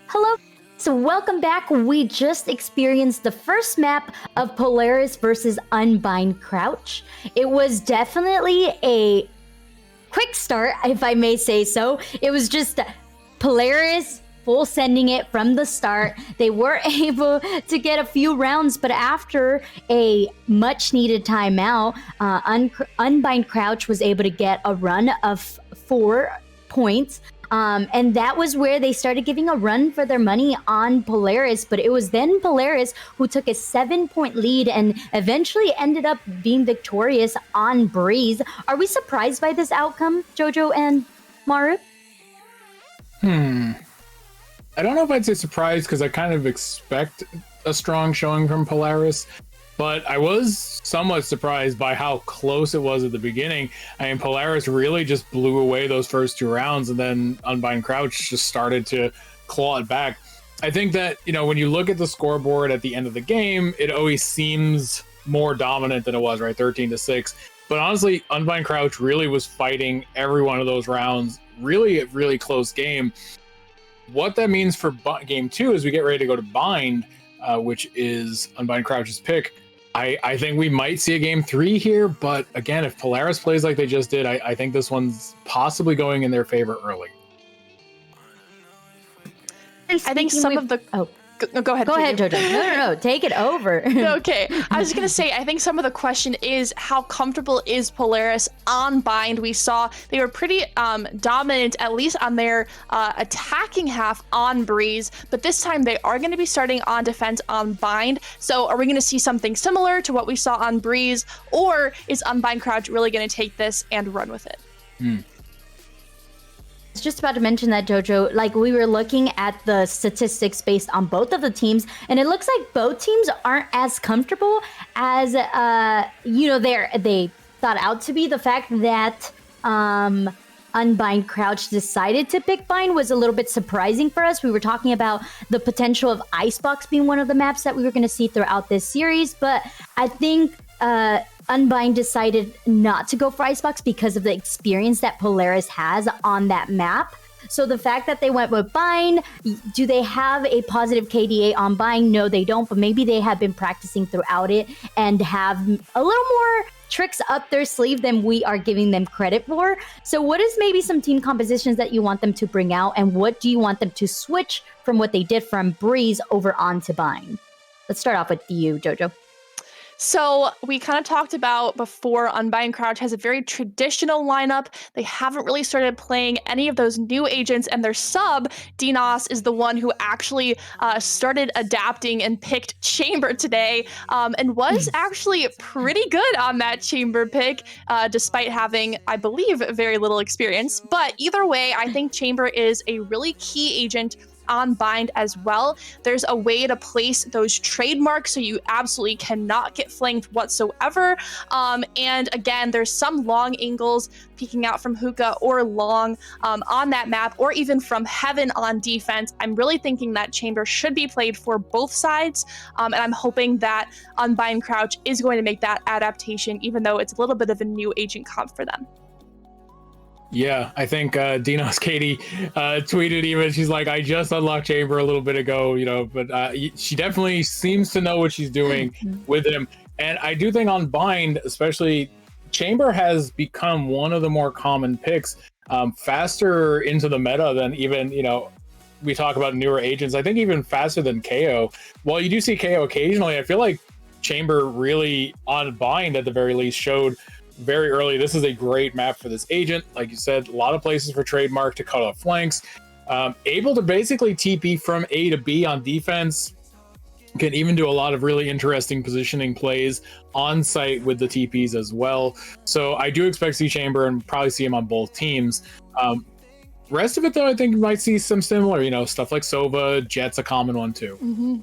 Hello, so welcome back. We just experienced the first map of Polaris versus Unbind Crouch. It was definitely a quick start, if I may say so. It was just Polaris full sending it from the start. They were able to get a few rounds, but after a much needed timeout, Unbind Crouch was able to get a run of 4 points. And that was where they started giving a run for their money on Polaris, but it was then Polaris who took a 7-point lead and eventually ended up being victorious on Breeze. Are we surprised by this outcome, Jojo and Maru? I don't know if I'd say surprised, because I kind of expect a strong showing from Polaris, but I was somewhat surprised by how close it was at the beginning. I mean, Polaris really just blew away those first 2 rounds, and then Unbind Crouch just started to claw it back. I think that, you know, when you look at the scoreboard at the end of the game, it always seems more dominant than it was, right? 13-6. But honestly, Unbind Crouch really was fighting every one of those rounds. Really, really close game. What that means for game 2 as we get ready to go to Bind, which is Unbind Crouch's pick, I think we might see a game 3 here, but again, if Polaris plays like they just did, I think this one's possibly going in their favor early. I think some of the... Oh, go ahead. Go ahead, Jojo. No. Take it over. Okay. I was going to say, I think some of the question is how comfortable is Polaris on Bind? We saw they were pretty dominant, at least on their attacking half on Breeze, but this time they are going to be starting on defense on Bind. So are we going to see something similar to what we saw on Breeze, or is Unbind Crouch really going to take this and run with it? I was just about to mention that, Jojo. Like, we were looking at the statistics based on both of the teams, and it looks like both teams aren't as comfortable as they thought out to be. The fact that Unbind Crouch decided to pick Bind was a little bit surprising for us. We were talking about the potential of Icebox being one of the maps that we were going to see throughout this series, but I think Unbind decided not to go for Icebox because of the experience that Polaris has on that map. So the fact that they went with Bind, do they have a positive KDA on Bind? No, they don't, but maybe they have been practicing throughout it and have a little more tricks up their sleeve than we are giving them credit for. So what is maybe some team compositions that you want them to bring out, and what do you want them to switch from what they did from Breeze over onto Bind? Let's start off with you, Jojo. So we kind of talked about before, Unbind Crouch has a very traditional lineup. They haven't really started playing any of those new agents, and their sub, Dinos, is the one who actually started adapting and picked Chamber today, and was actually pretty good on that Chamber pick, despite having, I believe, very little experience. But either way, I think Chamber is a really key agent on Bind as well. There's a way to place those trademarks so you absolutely cannot get flanked whatsoever. And again, there's some long angles peeking out from Hookah or Long on that map, or even from Heaven on defense. I'm really thinking that Chamber should be played for both sides, and I'm hoping that Unbind Crouch is going to make that adaptation, even though it's a little bit of a new agent comp for them. Yeah, I think Dinos Katie tweeted even, she's like, I just unlocked Chamber a little bit ago, you know, but she definitely seems to know what she's doing with him. And I do think on Bind, especially, Chamber has become one of the more common picks, faster into the meta than even, you know, we talk about newer agents. I think even faster than KO. While you do see KO occasionally, I feel like Chamber really on Bind at the very least showed very early, this is a great map for this agent. Like you said, a lot of places for trademark to cut off flanks. Able to basically TP from A to B on defense. Can even do a lot of really interesting positioning plays on site with the TPs as well. So I do expect to see Chamber and probably see him on both teams. Rest of it, though, I think you might see some similar, you know, stuff like Sova, Jet's a common one too. Mm-hmm.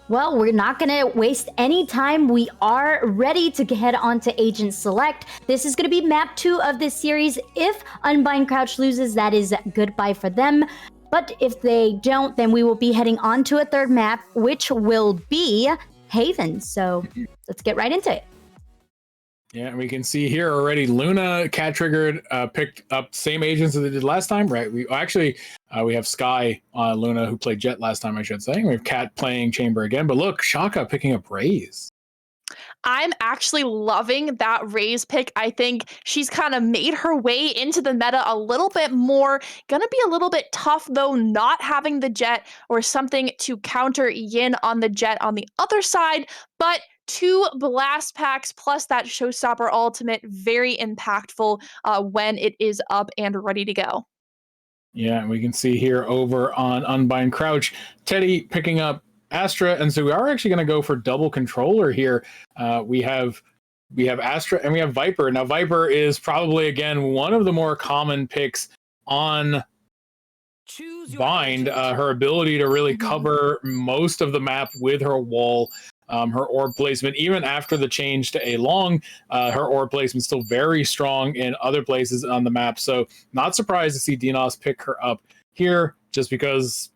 Well, we're not going to waste any time. We are ready to head on to Agent Select. This is going to be map 2 of this series. If Unbind Crouch loses, that is goodbye for them. But if they don't, then we will be heading on to a third map, which will be Haven. So let's get right into it. Yeah, and we can see here already Luna cat triggered, picked up same agents that they did last time, right? We have Sky Luna who played Jet last time, I should say. We have Cat playing Chamber again, but look, Shaka picking up Raze. I'm actually loving that Raze pick. I think she's kind of made her way into the meta a little bit more. Gonna be a little bit tough though, not having the Jet or something to counter Yin on the Jet on the other side, but 2 blast packs plus that Showstopper ultimate, very impactful when it is up and ready to go. Yeah, and we can see here over on Unbind Crouch, Teddy picking up Astra, and so we are actually going to go for double controller here. We have Astra and we have Viper. Now Viper is probably again one of the more common picks on Bind. Her ability to really cover most of the map with her wall. Her orb placement, even after the change to a long, her orb placement is still very strong in other places on the map. So not surprised to see Dinos pick her up here, just because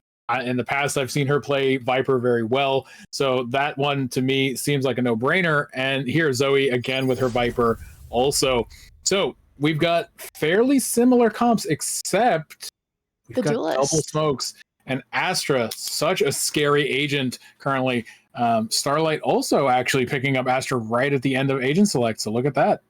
in the past I've seen her play Viper very well. So that one to me seems like a no-brainer. And here Zoe again with her Viper also. So we've got fairly similar comps, except we've got Duelist. double smokes and Astra, such a scary agent currently. Starlight also actually picking up Astra right at the end of agent select. So look at that.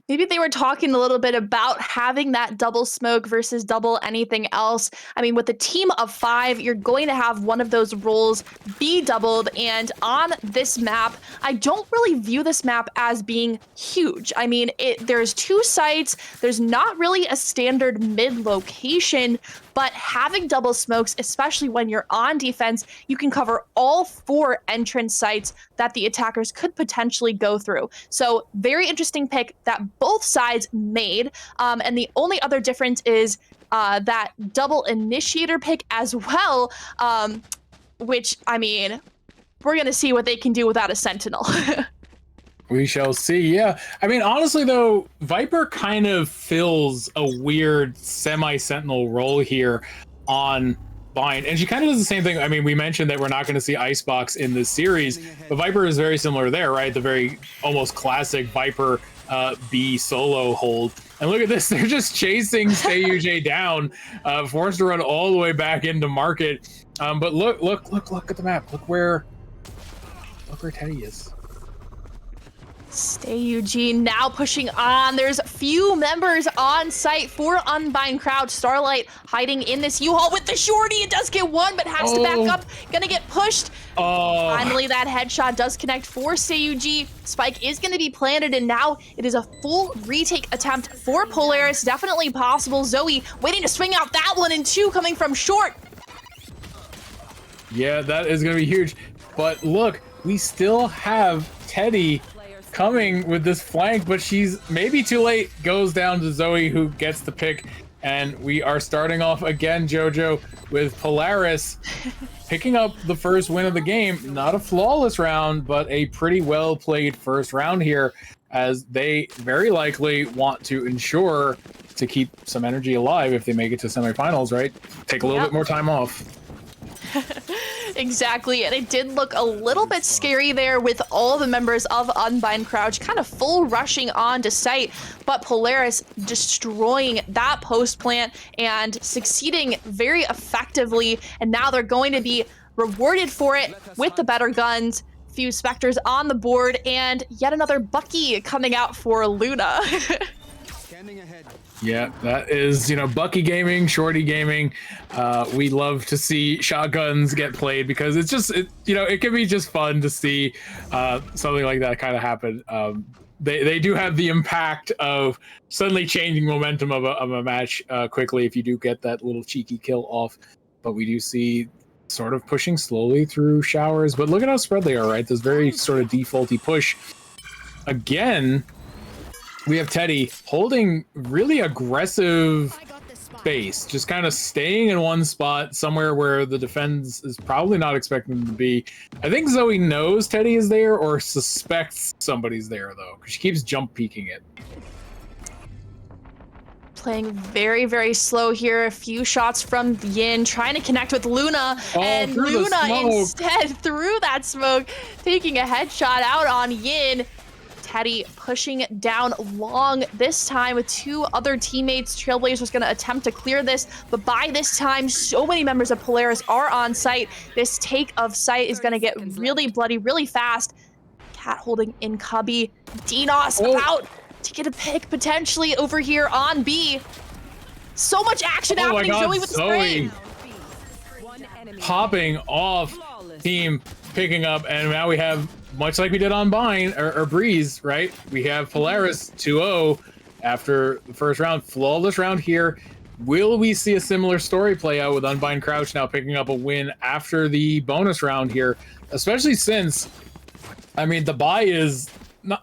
Maybe they were talking a little bit about having that double smoke versus double anything else. I mean, with a team of 5, you're going to have one of those roles be doubled. And on this map, I don't really view this map as being huge. I mean, there's 2 sites. There's not really a standard mid location, but having double smokes, especially when you're on defense, you can cover all 4 entrance sites that the attackers could potentially go through. So very interesting pick that both sides made. And the only other difference is that double initiator pick as well, which, I mean, we're going to see what they can do without a sentinel. We shall see. Yeah. I mean, honestly, though, Viper kind of fills a weird semi-sentinel role here on Bind. And she kind of does the same thing. I mean, we mentioned that we're not going to see Icebox in this series, but Viper is very similar there, right? The very almost classic Viper B solo hold. And look at this. They're just chasing Stay UJ down, forced to run all the way back into market. But look at the map. Look where Teddy is. Stay Eugene now pushing on. There's few members on site for Unbind Crouch. Starlight hiding in this U-Haul with the shorty. It does get one, but has to back up. Gonna get pushed. Finally, that headshot does connect for Seiyuji. Spike is gonna be planted, and now it is a full retake attempt for Polaris. Definitely possible. Zoe waiting to swing out that one, and 2 coming from short. Yeah, that is gonna be huge. But look, we still have Teddy coming with this flank, but she's maybe too late. Goes down to Zoe, who gets the pick, and we are starting off again, JoJo, with Polaris picking up the first win of the game. Not a flawless round, but a pretty well played first round here, as they very likely want to ensure to keep some energy alive if they make it to semifinals, right? Take a little bit more time off. Exactly, and it did look a little bit scary there with all the members of Unbind Crouch kind of full rushing on to site, but Polaris destroying that post plant and succeeding very effectively, and now they're going to be rewarded for it with the better guns. Few Spectres on the board, and yet another Bucky coming out for Luna. Yeah, that is, Bucky Gaming, Shorty Gaming. We love to see shotguns get played because it's just, it can be just fun to see something like that kind of happen. They do have the impact of suddenly changing momentum of a match quickly if you do get that little cheeky kill off. But we do see sort of pushing slowly through showers. But look at how spread they are, right? This very sort of defaulty push. Again, we have Teddy holding really aggressive space, just kind of staying in one spot somewhere where the defense is probably not expecting them to be. I think Zoe knows Teddy is there or suspects somebody's there, though, because she keeps jump peeking it. Playing very, very slow here. A few shots from Yin, trying to connect with Luna, and Luna instead through that smoke, taking a headshot out on Yin. Teddy pushing down long this time with 2 other teammates. Trailblazers going to attempt to clear this, but by this time, so many members of Polaris are on site. This take of site is going to get really bloody really fast. Cat holding in Cubby. Dinos about to get a pick potentially over here on B. So much action happening. God, Zoe with the spray. Popping off, team picking up, and now we have, much like we did on Bind or Breeze, right? We have Polaris 2-0 after the first round. Flawless round here. Will we see a similar story play out with Unbind Crouch now picking up a win after the bonus round here? Especially since, I mean, the bye is,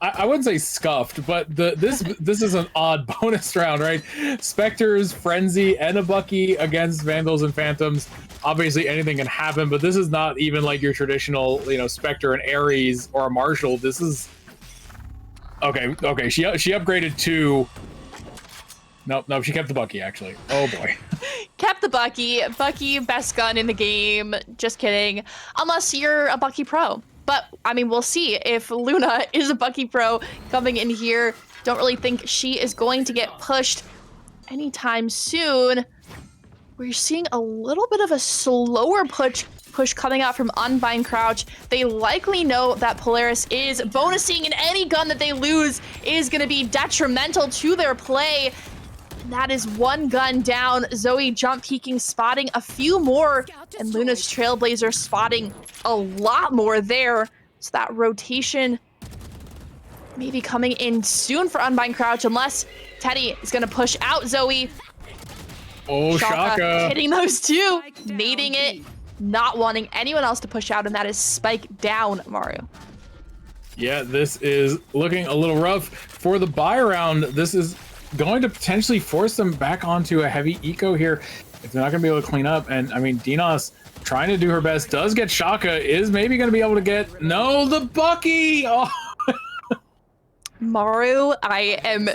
I wouldn't say scuffed, but this is an odd bonus round, right? Spectres, Frenzy, and a Bucky against Vandals and Phantoms. Obviously, anything can happen, but this is not even like your traditional, you know, Spectre and Ares or a Marshall. This is okay. She upgraded to. Nope. She kept the Bucky actually. Oh boy. Kept the Bucky. Bucky, best gun in the game. Just kidding. Unless you're a Bucky Pro. But, I mean, we'll see if Luna is a Bucky Pro coming in here. Don't really think she is going to get pushed anytime soon. We're seeing a little bit of a slower push coming out from Unbind Crouch. They likely know that Polaris is bonusing, and any gun that they lose is going to be detrimental to their play. That is 1 gun down. Zoe jump peeking, spotting a few more, and Luna's Trailblazer spotting a lot more there. So that rotation maybe coming in soon for Unbind Crouch, unless Teddy is going to push out Zoe. Oh, Shaka hitting those 2, nading it, not wanting anyone else to push out, and that is spike down, Mario. Yeah, this is looking a little rough for the buy round. This is going to potentially force them back onto a heavy eco here if they're not going to be able to clean up. And I mean, Dinos trying to do her best, does get Shaka, is maybe going to be able to get the Bucky. Oh. Maru, I am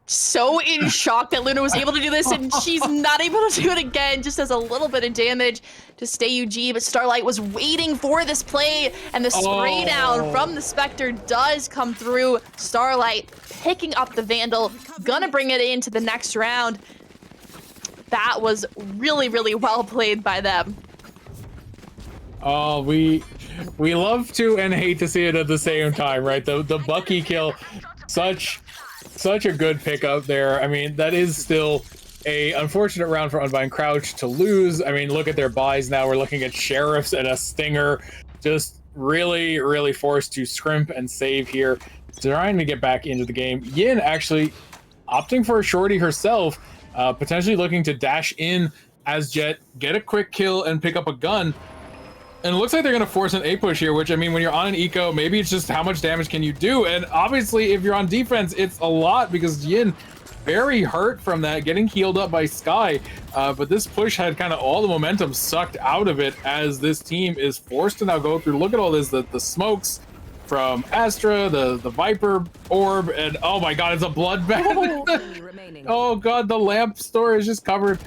so in shock that Luna was able to do this, and she's not able to do it again. Just does a little bit of damage to stay UG, but Starlight was waiting for this play, and the spray down from the Spectre does come through. Starlight picking up the Vandal, gonna bring it into the next round. That was really, really well played by them. Oh, we love to and hate to see it at the same time, right? The Bucky kill, such a good pickup there. I mean, that is still a unfortunate round for Unbind Crouch to lose. I mean, look at their buys now. We're looking at Sheriffs and a Stinger, just really, really forced to scrimp and save here, trying to get back into the game. Yin actually opting for a shorty herself, potentially looking to dash in as Jet, get a quick kill and pick up a gun. And it looks like they're going to force an A push here, which, I mean, when you're on an eco, maybe it's just how much damage can you do? And obviously, if you're on defense, it's a lot, because Yin very hurt from that, getting healed up by Sky. But this push had kind of all the momentum sucked out of it as this team is forced to now go through. Look at all this, the smokes from Astra, the Viper orb, and oh my god, it's a bloodbath. Oh god, the lamp store is just covered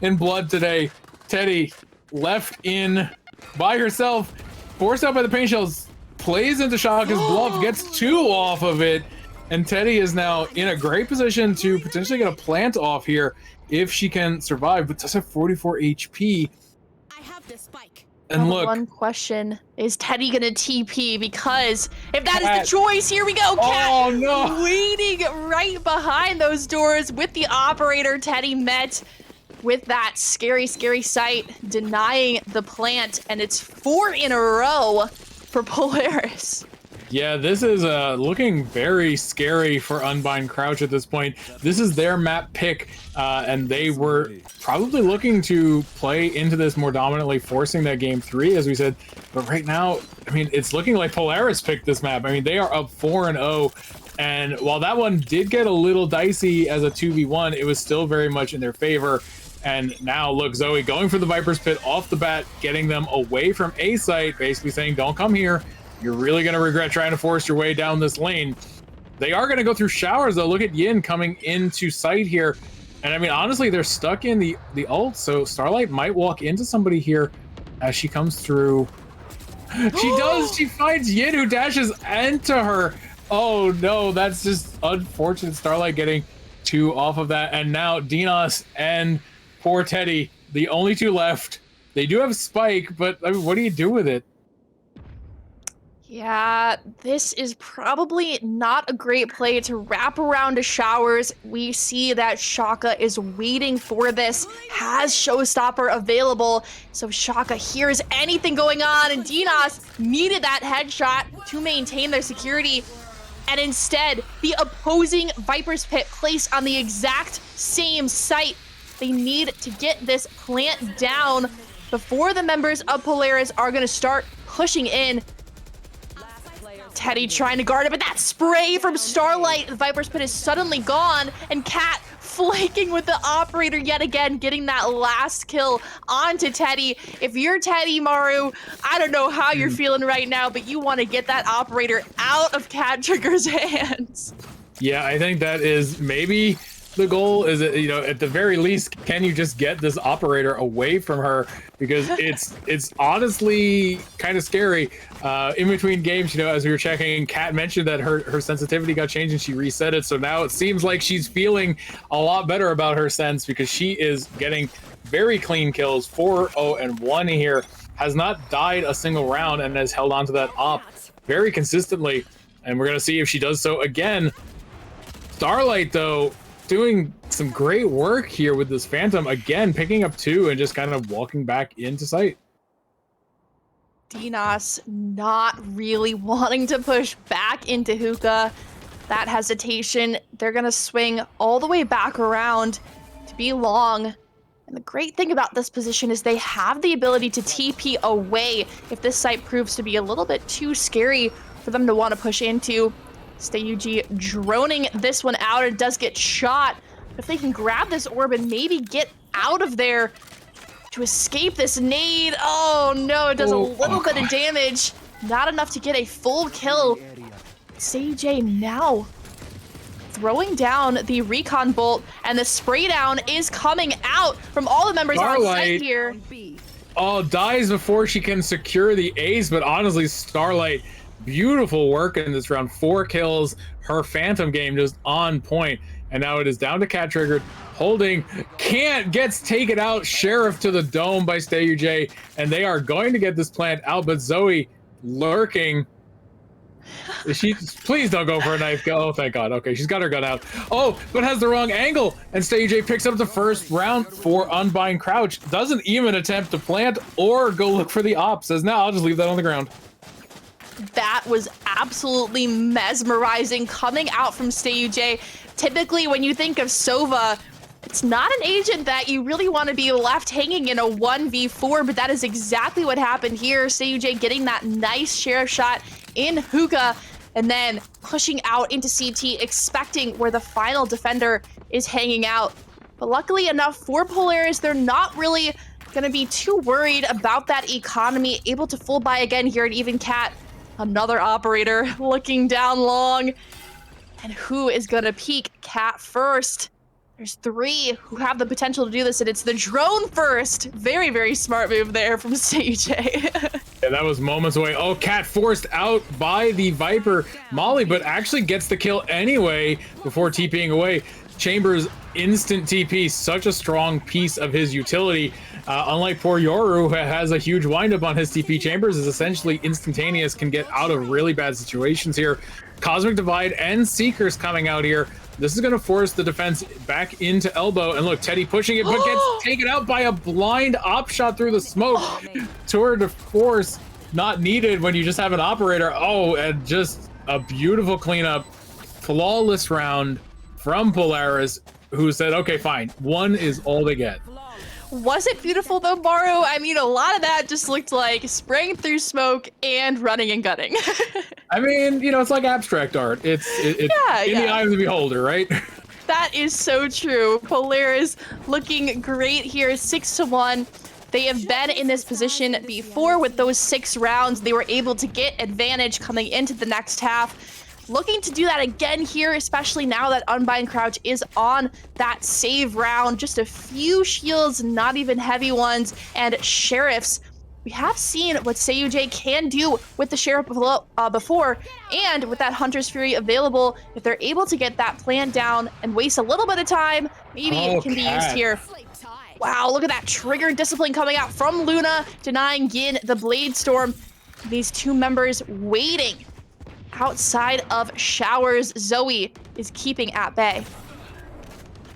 in blood today. Teddy left in by herself, forced out by the paint shells, plays into Shaka's bluff, gets 2 off of it, and Teddy is now in a great position to potentially get a plant off here if she can survive, but does have 44 HP. I have the spike. And look, one question, is Teddy gonna TP? Because if that is the choice, here we go, Cat. Oh no, waiting right behind those doors with the operator. Teddy met with that scary sight, denying the plant, and it's 4 in a row for Polaris. Yeah, this is looking very scary for Unbind Crouch at this point. This is their map pick, and they were probably looking to play into this more dominantly, forcing that game 3, as we said. But right now, I mean, it's looking like Polaris picked this map. I mean, they are up 4-0. And while that one did get a little dicey as a 2v1, it was still very much in their favor. And now, look, Zoe going for the Viper's Pit off the bat, getting them away from A site, basically saying, don't come here. You're really going to regret trying to force your way down this lane. They are going to go through showers, though. Look at Yin coming into sight here. And, I mean, honestly, they're stuck in the ult, so Starlight might walk into somebody here as she comes through. She does. She finds Yin, who dashes into her. Oh no, that's just unfortunate. Starlight getting 2 off of that, and now Dinos and poor Teddy, the only 2 left. They do have Spike, but I mean, what do you do with it? Yeah, this is probably not a great play to wrap around to Showers. We see that Shaka is waiting for this, has Showstopper available. So Shaka hears anything going on, and Dinos needed that headshot to maintain their security. And instead, the opposing Viper's Pit placed on the exact same site. They need to get this plant down before the members of Polaris are going to start pushing in. Teddy trying to guard it, but that spray from Starlight, the Viper's Pit is suddenly gone, and Cat flanking with the operator yet again, getting that last kill onto Teddy. If you're Teddy, Maru, I don't know how you're feeling right now, but you want to get that operator out of Cat Trigger's hands. Yeah, I think that is maybe the goal. Is it, you know, at the very least, can you just get this operator away from her? Because it's honestly kind of scary. In between games, you know, as we were checking, Kat mentioned that her sensitivity got changed and she reset it. So now it seems like she's feeling a lot better about her sense, because she is getting very clean kills. 4-0-1 here, has not died a single round, and has held on to that op very consistently. And we're gonna see if she does so again. Starlight, though, doing some great work here with this Phantom, again picking up 2 and just kind of walking back into sight. Dinos not really wanting to push back into Hookah. That hesitation, they're gonna swing all the way back around to be long. And the great thing about this position is they have the ability to TP away if this site proves to be a little bit too scary for them to want to push into. StayUG droning this one out. It does get shot. But if they can grab this orb and maybe get out of there to escape this nade. Oh no, it does a little bit of damage. Not enough to get a full kill. StayUG now throwing down the recon bolt, and the spray down is coming out from all the members on site here. Oh, dies before she can secure the ace, but honestly, Starlight, beautiful work in this round. 4 kills, her Phantom game just on point. And now it is down to Cat Triggered, holding, gets taken out. Sheriff to the dome by StayUJ, and they are going to get this plant out, but Zoe lurking. Please don't go for a knife. Oh, thank God. Okay, she's got her gun out. Oh, but has the wrong angle, and StayUJ picks up the first round for Unbind Crouch. Doesn't even attempt to plant or go look for the op. Says, no, I'll just leave that on the ground. That was absolutely mesmerizing coming out from StayUJ. Typically, when you think of Sova, it's not an agent that you really want to be left hanging in a 1v4, but that is exactly what happened here. StayUJ getting that nice sheriff shot in Hookah, and then pushing out into CT, expecting where the final defender is hanging out. But luckily enough for Polaris, they're not really going to be too worried about that economy. Able to full buy again here at Even Cat. Another operator looking down long. And who is going to peek Cat first? There's 3 who have the potential to do this, and it's the drone first. Very, very smart move there from StayUJ. Yeah, that was moments away. Oh, Cat forced out by the Viper Molly, but actually gets the kill anyway before TPing away. Chambers instant TP, such a strong piece of his utility. Unlike poor Yoru, who has a huge windup on his TP, Chambers is essentially instantaneous, can get out of really bad situations here. Cosmic Divide and Seekers coming out here. This is going to force the defense back into elbow. And look, Teddy pushing it, but gets taken out by a blind op shot through the smoke. Tour de force not needed when you just have an operator. Oh, and just a beautiful cleanup. Flawless round from Polaris, who said, okay, fine. 1 is all they get. Was it beautiful though, Maru? I mean, a lot of that just looked like spraying through smoke and running and gunning. I mean, you know, it's like abstract art. It's the eye of the beholder, right? That is so true. Polaris looking great here, 6-1. They have been in this position before with those 6 rounds. They were able to get advantage coming into the next half. Looking to do that again here, especially now that Unbind Crouch is on that save round. Just a few shields, not even heavy ones, and Sheriffs we have seen what Seiyuj can do with the Sheriff before, and with that Hunter's Fury available, if they're able to get that plant down and waste a little bit of time, maybe it can be used here. Wow, look at that trigger discipline coming out from Luna, denying Yin the Blade Storm. These two members waiting outside of showers. Zoe is keeping at bay.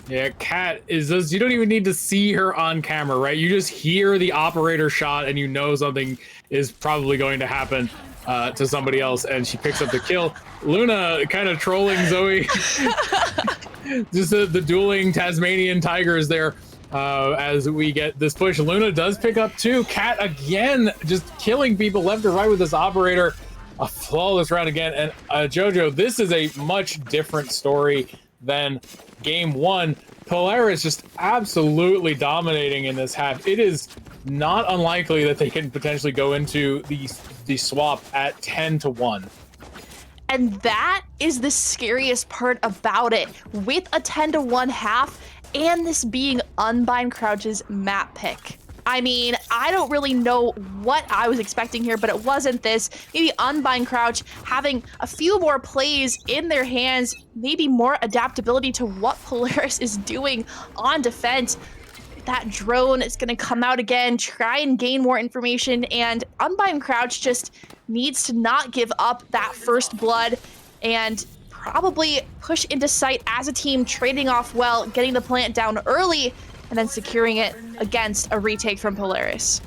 Yeah, Cat is just, you don't even need to see her on camera, right? You just hear the operator shot and you know something is probably going to happen to somebody else, and she picks up the kill. Luna kind of trolling Zoe. Just the dueling Tasmanian tigers there as we get this push. Luna does pick up 2. Cat again, just killing people left and right with this operator. A flawless round again. And Jojo, this is a much different story than game 1. Polaris just absolutely dominating in this half. It is not unlikely that they can potentially go into the swap at 10-1. And that is the scariest part about it. With a 10-1 half, and this being Unbind Crouch's map pick. I mean, I don't really know what I was expecting here, but it wasn't this. Maybe Unbind Crouch having a few more plays in their hands, maybe more adaptability to what Polaris is doing on defense. That drone is going to come out again, try and gain more information, and Unbind Crouch just needs to not give up that first blood and probably push into sight as a team, trading off well, getting the plant down early, and then securing it against a retake from Polaris.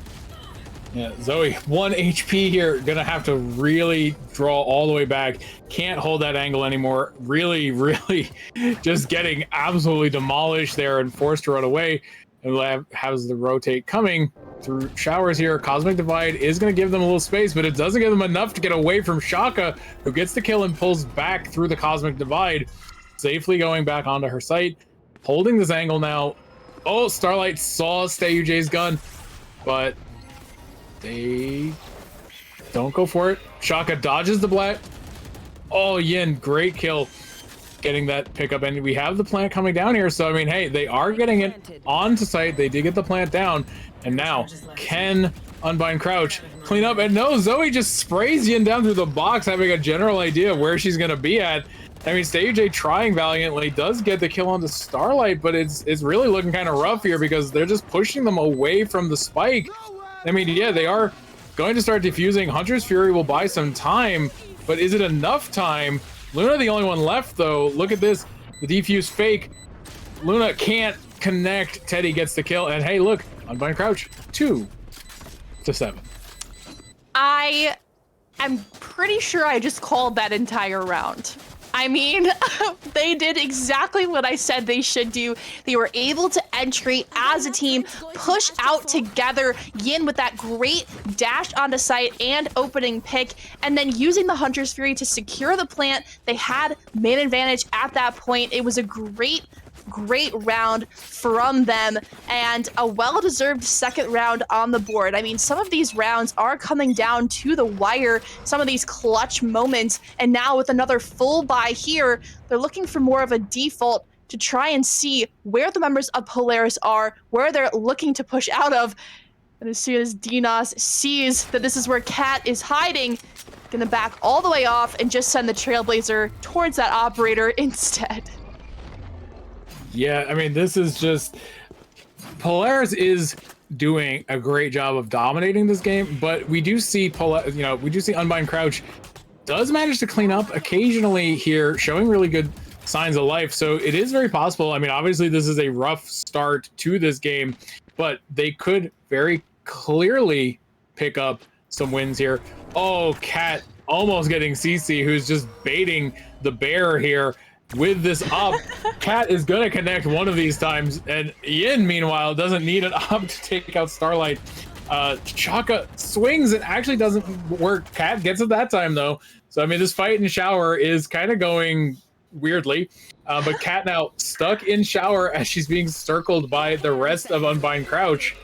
Yeah, Zoe, 1 HP here, gonna have to really draw all the way back. Can't hold that angle anymore. Really, really just getting absolutely demolished there and forced to run away. And has the rotate coming through showers here. Cosmic Divide is going to give them a little space, but it doesn't give them enough to get away from Shaka, who gets the kill and pulls back through the Cosmic Divide, safely going back onto her site, holding this angle now. Oh, Starlight saw Seiyu's gun, but they don't go for it. Shaka dodges the blast. Oh, Yin, great kill. Getting that pickup, and we have the plant coming down here, so I mean, hey, they are getting it onto site. They did get the plant down, and now can Unbind Crouch clean up? And no, Zoe just sprays Yin down through the box, having a general idea of where she's gonna be at. I mean, Seiyuj trying valiantly does get the kill onto Starlight, but it's really looking kind of rough here because they're just pushing them away from the spike. I mean, yeah, they are going to start defusing. Hunter's Fury will buy some time, but is it enough time? Luna the only one left, though. Look at this. The defuse fake. Luna can't connect. Teddy gets the kill. And hey, look. Unbind Crouch. 2-7. I am pretty sure I just called that entire round. I mean, they did exactly what I said they should do. They were able to entry as a team, push out together, Yin with that great dash onto site and opening pick, and then using the Hunter's Fury to secure the plant. They had main advantage at that point. It was a great round from them, and a well-deserved second round on the board. I mean, some of these rounds are coming down to the wire, some of these clutch moments, and now with another full buy here, they're looking for more of a default to try and see where the members of Polaris are, where they're looking to push out of. And as soon as Dinos sees that this is where Cat is hiding, gonna back all the way off and just send the Trailblazer towards that operator instead. Yeah, I mean, this is just... Polaris is doing a great job of dominating this game, but we do see Unbind Crouch does manage to clean up occasionally here, showing really good signs of life. So it is very possible. I mean, obviously this is a rough start to this game, but they could very clearly pick up some wins here. Oh, Cat almost getting CC, who's just baiting the bear here. With this up, Cat is gonna connect one of these times, and Yin, meanwhile, doesn't need an up to take out Starlight. Shaka swings and actually doesn't work. Cat gets it that time, though. So, I mean, this fight in shower is kind of going weirdly, but Cat now stuck in shower as she's being circled by the rest of Unbind Crouch.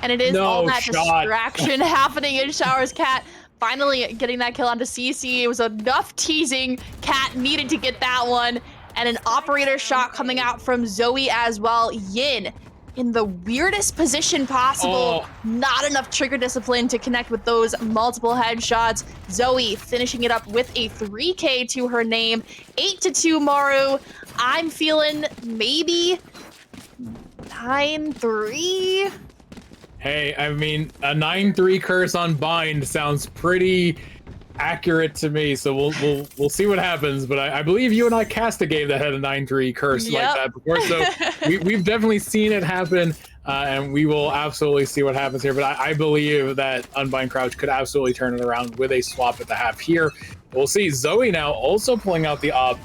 And it is all that distraction happening in showers. Cat finally getting that kill onto CC. It was enough teasing. Cat needed to get that one. And an operator shot coming out from Zoe as well. Yin in the weirdest position possible. Oh. Not enough trigger discipline to connect with those multiple headshots. Zoe finishing it up with a 3K to her name. 8-2 Maru. I'm feeling maybe 9-3. Hey, I mean, a 9-3 curse on Bind sounds pretty accurate to me, so we'll see what happens. But I believe you and I cast a game that had a 9-3 curse like that before, so we've definitely seen it happen, and we will absolutely see what happens here. But I believe that Unbind Crouch could absolutely turn it around with a swap at the half here. We'll see. Zoe now also pulling out the op.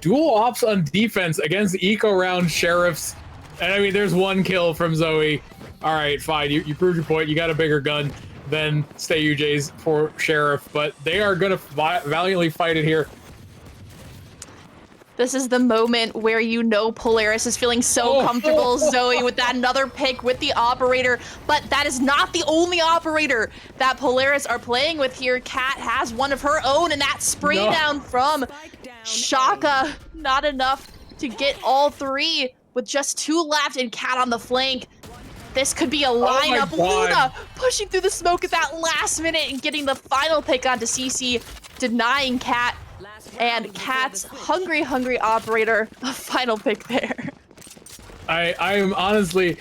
Dual ops on defense against eco round sheriffs, and I mean, there's one kill from Zoe. All right, fine, you proved your point. You got a bigger gun than Stay UJ's poor sheriff, but they are going to valiantly fight it here. This is the moment where you know Polaris is feeling so comfortable, Zoe, with that another pick with the operator, but that is not the only operator that Polaris are playing with here. Kat has one of her own, and that spray down from Shaka, not enough to get all three with just 2 left and Kat on the flank. This could be a lineup. Luna pushing through the smoke at that last minute and getting the final pick onto CC, denying Kat. And Kat's hungry operator, a final pick there. I am honestly,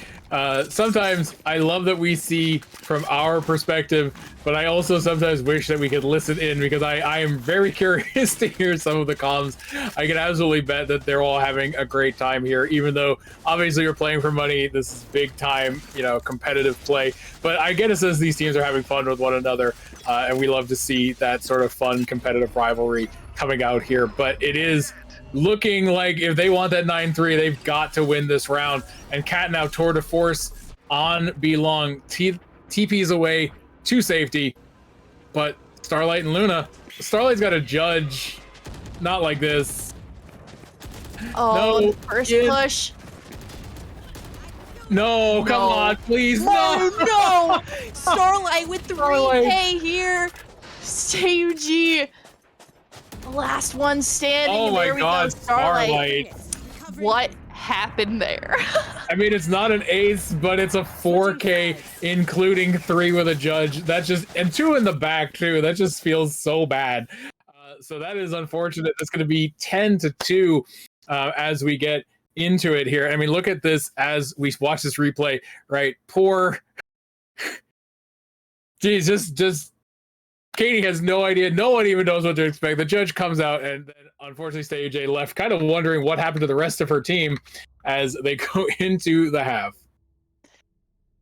sometimes I love that we see from our perspective, but I also sometimes wish that we could listen in, because I am very curious to hear some of the comms. I can absolutely bet that they're all having a great time here, even though obviously you're playing for money. This is big time, competitive play. But I get a sense these teams are having fun with one another, and we love to see that sort of fun competitive rivalry coming out here. But it is looking like if they want that 9-3, they've got to win this round. And Kat now tour de force on Belong. TP's away to safety, but Starlight and Luna. Starlight's got to judge, not like this. Oh, no, first push. No, come on, please, no. Starlight with 3K here. Stay UG. The last one standing. Oh my God, Starlight. What happened there? I mean, it's not an ace, but it's a 4K, including 3 with a judge. That just, and 2 in the back too. That just feels so bad. So that is unfortunate. It's going to be 10-2 as we get into it here. I mean, look at this as we watch this replay, right? Poor, geez, just Katie has no idea. No one even knows what to expect. The judge comes out, and then unfortunately Stay UJ left kind of wondering what happened to the rest of her team as they go into the half.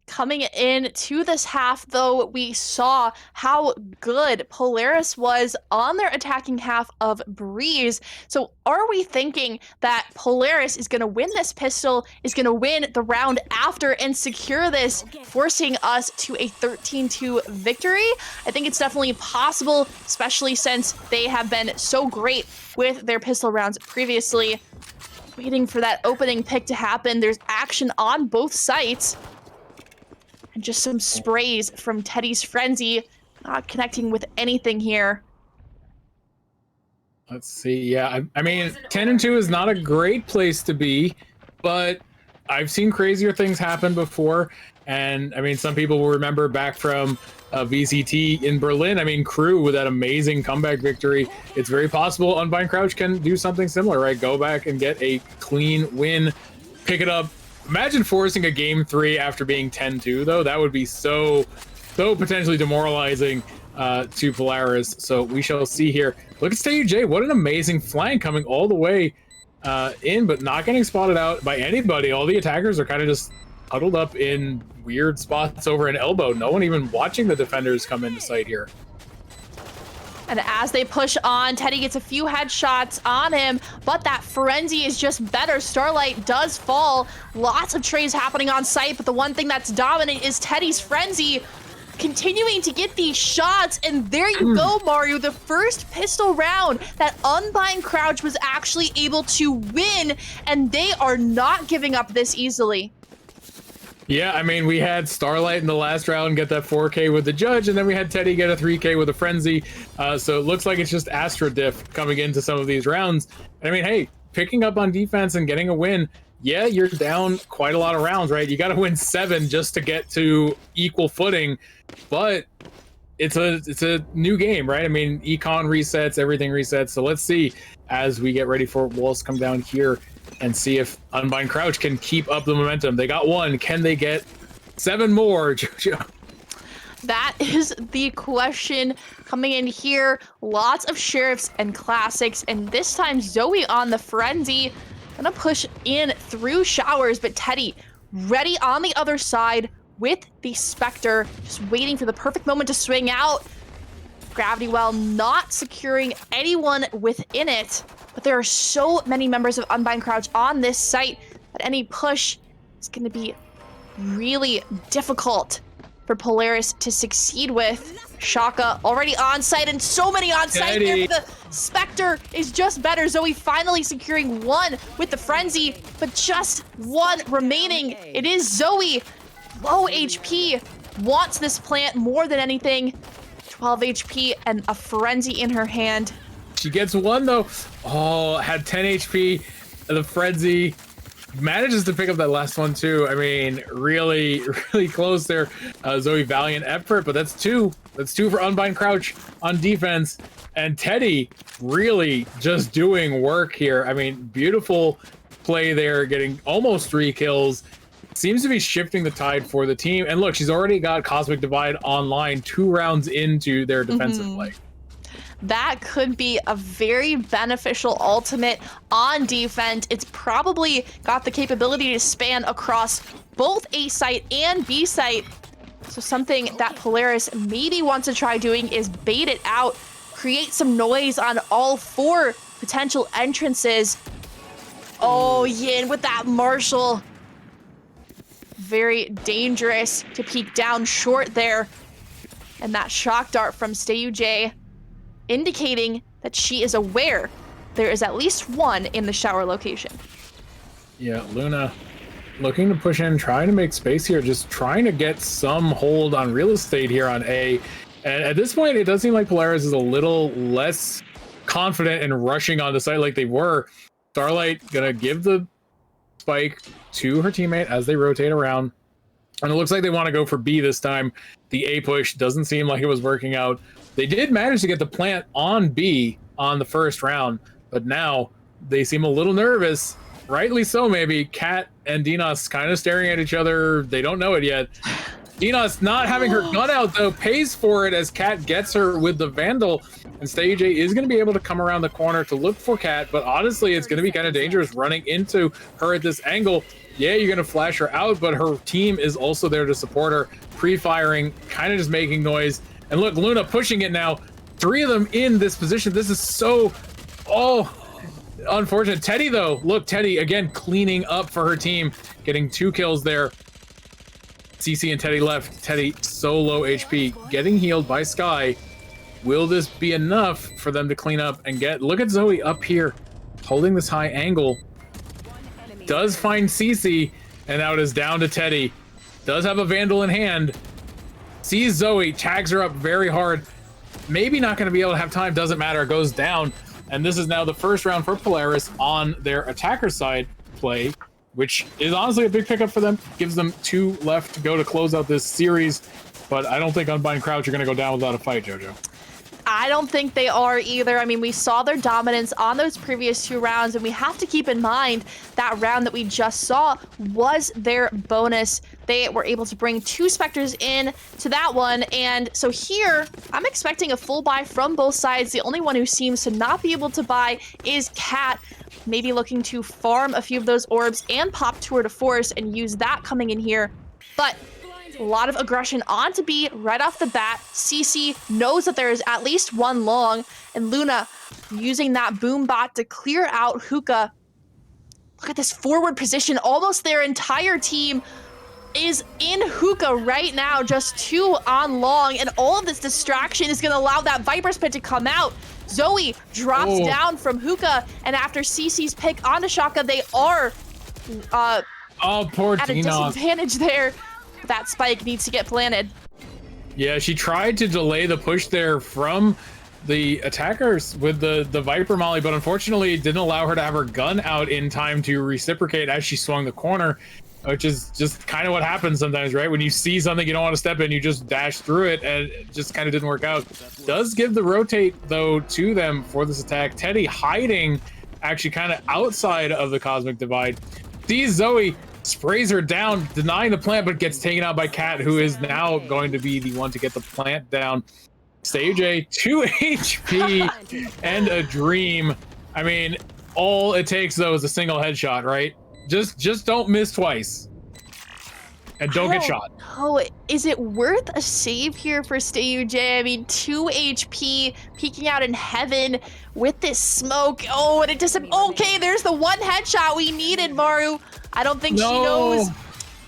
Coming in to this half, though, we saw how good Polaris was on their attacking half of Breeze. So are we thinking that Polaris is going to win this pistol, is going to win the round after and secure this, forcing us to a 13-2 victory? I think it's definitely possible, especially since they have been so great with their pistol rounds previously. Waiting for that opening pick to happen. There's action on both sites. And just some sprays from Teddy's Frenzy, not connecting with anything here. Let's see. Yeah, I mean, 10-2 is not a great place to be, but I've seen crazier things happen before. And I mean, some people will remember back from VCT in Berlin. I mean, Crew with that amazing comeback victory. It's very possible Unbind Crouch can do something similar, right? Go back and get a clean win, pick it up. Imagine forcing a game 3 after being 10-2, though. That would be so potentially demoralizing to Polaris. So we shall see here. Look at Stay UJ. What an amazing flank coming all the way in, but not getting spotted out by anybody. All the attackers are kind of just huddled up in weird spots over an elbow. No one even watching the defenders come into sight here. And as they push on, Teddy gets a few headshots on him, but that frenzy is just better. Starlight does fall. Lots of trays happening on site, but the one thing that's dominant is Teddy's frenzy continuing to get these shots. And there you go, Mario. The first pistol round that Unbind Crouch was actually able to win, and they are not giving up this easily. Yeah, I mean, we had Starlight in the last round get that 4K with the judge, and then we had Teddy get a 3K with a frenzy. So it looks like it's just Astra Diff coming into some of these rounds. I mean, hey, picking up on defense and getting a win. Yeah, you're down quite a lot of rounds, right? You got to win 7 just to get to equal footing, but it's a new game, right? I mean, econ resets, everything resets. So let's see as we get ready for walls come down here and see if Unbind Crouch can keep up the momentum. They got 1. Can they get 7 more? That is the question coming in here. Lots of sheriffs and classics, and this time Zoe on the frenzy. Gonna push in through showers, but Teddy ready on the other side with the Spectre, just waiting for the perfect moment to swing out. Gravity Well not securing anyone within it, but there are so many members of Unbind Crouch on this site that any push is gonna be really difficult for Polaris to succeed with. Shaka already on site, and so many on site there, but the Spectre is just better. Zoe finally securing 1 with the frenzy, but just 1 remaining. It is Zoe, low HP, wants this plant more than anything. 12 HP and a frenzy in her hand. She gets 1 though. Oh, had 10 HP. The frenzy manages to pick up that last one too. I mean, really close there. Zoe, valiant effort, but that's 2. That's 2 for Unbind Crouch on defense. And Teddy really just doing work here. I mean, beautiful play there, getting almost 3 kills. Seems to be shifting the tide for the team. And look, she's already got Cosmic Divide online 2 rounds into their defensive play. That could be a very beneficial ultimate on defense. It's probably got the capability to span across both A site and B site. So something that Polaris maybe wants to try doing is bait it out, create some noise on all 4 potential entrances. Oh, Yin with that Marshall. Very dangerous to peek down short there. And that shock dart from Stayuj indicating that she is aware there is at least 1 in the shower location. Yeah, Luna looking to push in, trying to make space here, just trying to get some hold on real estate here on A. And at this point, it does seem like Polaris is a little less confident in rushing on the site like they were. Starlight gonna give the spike to her teammate as they rotate around. And it looks like they want to go for B this time. The A push doesn't seem like it was working out. They did manage to get the plant on B on the first round, but now they seem a little nervous. Rightly so, maybe. Kat and Dinos kind of staring at each other. They don't know it yet. Dinos not having her gun out, though, pays for it as Kat gets her with the Vandal. And Stage is going to be able to come around the corner to look for Kat, but honestly, it's going to be kind of dangerous running into her at this angle. Yeah, you're going to flash her out, but her team is also there to support her. Pre-firing, kind of just making noise. And look, Luna pushing it now. 3 of them in this position. This is so... Oh... unfortunate. Teddy, though, look, Teddy again cleaning up for her team, getting 2 kills there. CC and Teddy left. Teddy so low HP, getting healed by Sky. Will this be enough for them to clean up and get... Look at Zoe up here holding this high angle. Does find CC, and now it is down to Teddy. Does have a Vandal in hand. Sees Zoe, tags her up very hard. Maybe not going to be able to have time, doesn't matter, goes down. And this is now the first round for Polaris on their attacker side play, which is honestly a big pickup for them. Gives them 2 left to go to close out this series. But I don't think Unbind Crouch are going to go down without a fight, JoJo. I don't think they are either. I mean, we saw their dominance on those previous 2 rounds, and we have to keep in mind that round that we just saw was their bonus. They were able to bring 2 Spectres in to that one, and so here, I'm expecting a full buy from both sides. The only one who seems to not be able to buy is Kat, maybe looking to farm a few of those orbs and pop Tour de Force and use that coming in here. But a lot of aggression onto B right off the bat. CC knows that there is at least 1 long, and Luna using that boom bot to clear out Hookah. Look at this forward position. Almost their entire team is in Hookah right now, just 2 on long, and all of this distraction is going to allow that Viper's Pit to come out. Zoe drops down from Hookah, and after CC's pick onto Shaka, they are poor at a disadvantage there. That spike needs to get planted. Yeah, she tried to delay the push there from the attackers with the Viper Molly, but unfortunately it didn't allow her to have her gun out in time to reciprocate as she swung the corner, which is just kind of what happens sometimes, right? When you see something you don't want to step in, you just dash through it, and it just kind of didn't work out. Does give the rotate, though, to them for this attack. Teddy hiding actually kind of outside of the Cosmic Divide. Sees Zoe, sprays her down, denying the plant, but gets taken out by Cat, who is now going to be the one to get the plant down. Stage A, 2 HP and a dream. I mean, all it takes, though, is a single headshot, right? Just don't miss twice. And don't get shot. Oh, is it worth a save here for Stage A? I mean, 2 HP, peeking out in heaven with this smoke. Oh, and it just, okay, there's the one headshot we needed, Maru. I don't think she knows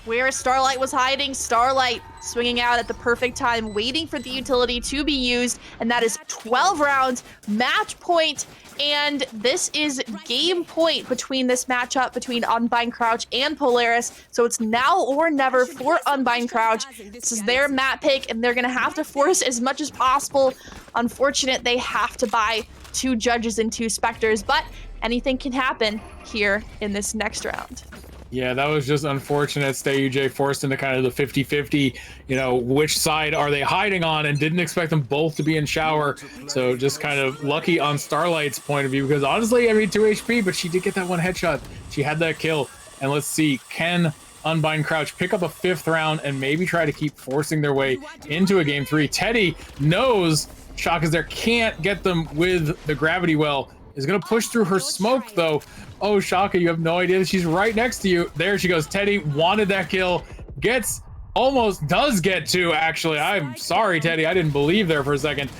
where Starlight was hiding. Starlight swinging out at the perfect time, waiting for the utility to be used, and that is 12 rounds, match point, and this is game point between this matchup between Unbind Crouch and Polaris, so it's now or never for Unbind Crouch. This is their map pick, and they're gonna have to force as much as possible. Unfortunate, they have to buy 2 judges and 2 specters, but anything can happen here in this next round. Yeah, that was just unfortunate. Stay UJ forced into kind of the 50-50, you know, which side are they hiding on, and didn't expect them both to be in shower. So just kind of lucky on Starlight's point of view, because honestly, I mean, 2 HP, but she did get that one headshot. She had that kill. And let's see, can Unbind Crouch pick up a 5th round and maybe try to keep forcing their way into a game 3? Teddy knows Shock is there, can't get them with the gravity well. Is going to push through her smoke, though. Oh, Shaka, you have no idea that she's right next to you. There she goes. Teddy wanted that kill. Does get 2, actually. I'm sorry, Teddy. I didn't believe there for a second.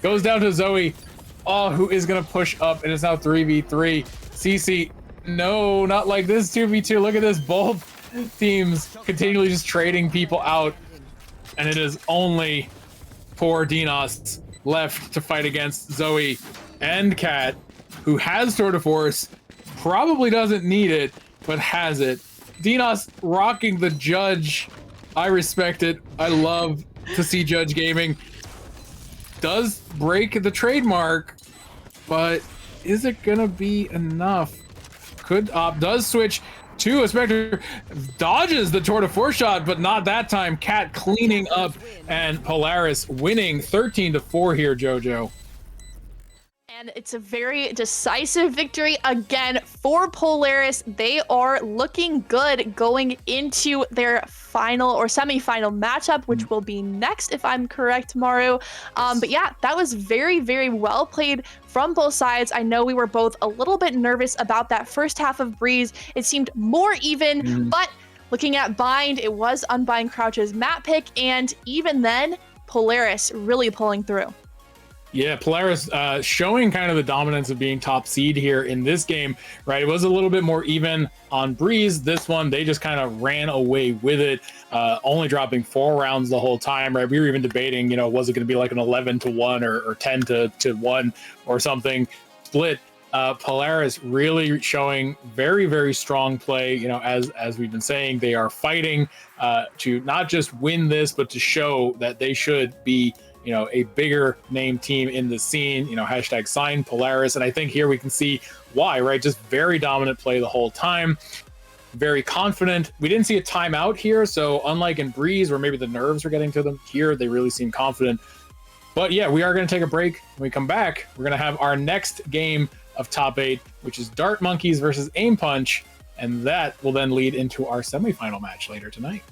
Goes down to Zoe. Oh, who is going to push up, and it's now 3v3. CC, no, not like this 2v2. Look at this. Both teams continually just trading people out, and it is only poor Dinos left to fight against Zoe and Cat, who has Tour de Force, probably doesn't need it, but has it. Dinos rocking the Judge. I respect it. I love to see Judge gaming. Does break the trademark, but is it gonna be enough? Does switch to a Spectre, dodges the Tour de Force shot, but not that time. Cat cleaning up, and Polaris winning 13-4 here, JoJo. And it's a very decisive victory again for Polaris. They are looking good going into their final or semi-final matchup, which will be next, if I'm correct, Maru. But yeah, that was very, very well played from both sides. I know we were both a little bit nervous about that first half of Breeze. It seemed more even, but looking at Bind, it was Unbind Crouch's map pick, and even then, Polaris really pulling through. Yeah, Polaris showing kind of the dominance of being top seed here in this game, right? It was a little bit more even on Breeze. This one, they just kind of ran away with it, only dropping 4 rounds the whole time, right? We were even debating, you know, was it going to be like an 11-1 or 10-1 or something split? Polaris really showing very, very strong play. You know, as we've been saying, they are fighting to not just win this, but to show that they should be, you know, a bigger name team in the scene, you know, hashtag sign Polaris. And I think here we can see why, right? Just very dominant play the whole time. Very confident. We didn't see a timeout here. So unlike in Breeze, where maybe the nerves were getting to them, here they really seem confident. But yeah, we are going to take a break. When we come back, we're going to have our next game of top 8, which is Dart Monkeys versus Aim Punch. And that will then lead into our semifinal match later tonight.